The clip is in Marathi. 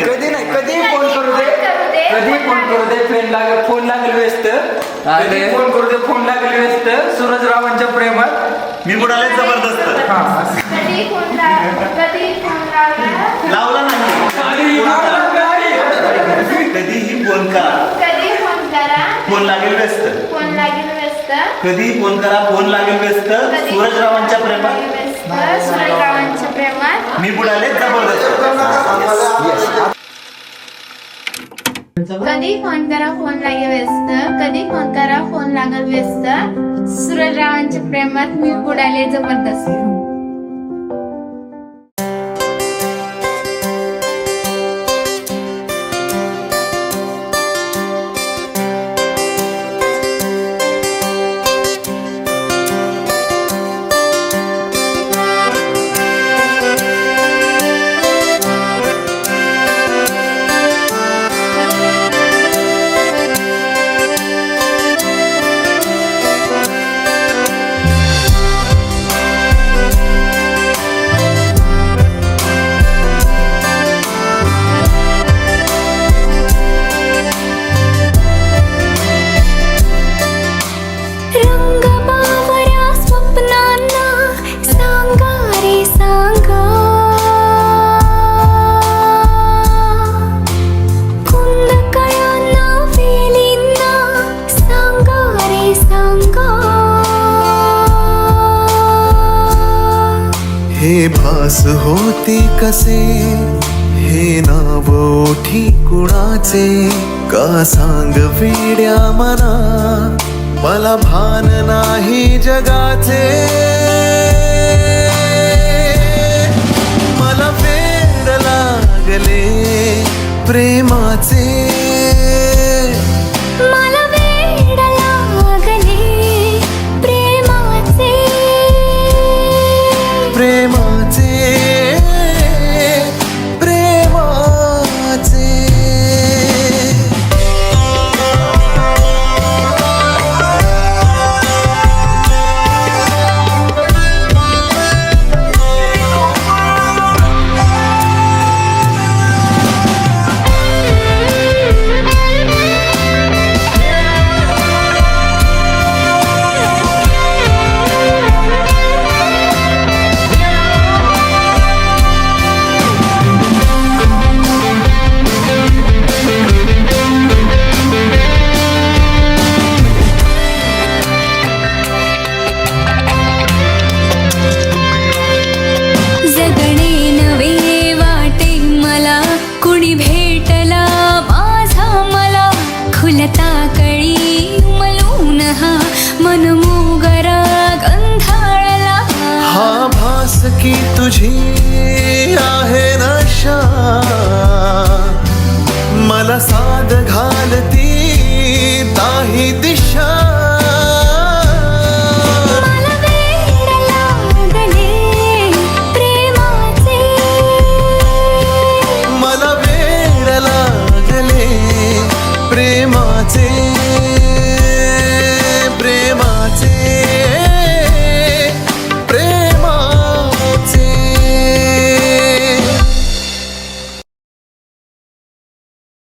कधी नाही, कधी फोन करू दे, कधी फोन करू दे, फोन लागेल व्यस्त, कधी फोन करू दे, फोन लागेल व्यस्त. सूरजरावांच्या प्रेमात मी बुडाले जबरदस्त. कधी फोन लावला नाही. कधीही फोन करा, फोन लागेल व्यस्त. कधी फोन करा, फोन लागेल व्यस्त. सूरजरावांच्या प्रेमात मी बुडाले जबरदस्त. कधी फोन करा, फोन लागेल व्यस्त. कधी फोन करा, फोन लागेल व्यस्त. सूरजरावांच्या प्रेमात मी बुडाले जबरदस्त. हे भास होते कसे, हे नाव ओठी कुणाचे, का सांग वेड्या मना, मला भान नाही जगाचे. मला वेड लागले प्रेमाचे, मला वेड लागले प्रेमाचे. प्रेमाचे, प्रेमाचे. खुलता कळी मलून हा मन मोगरा गंधाळला. हा भास की तुझी आहे नशा, मला साध घालती ताही दिशा. मला वेड लागले प्रेमाचे, मला वेड लागले प्रेमाचे.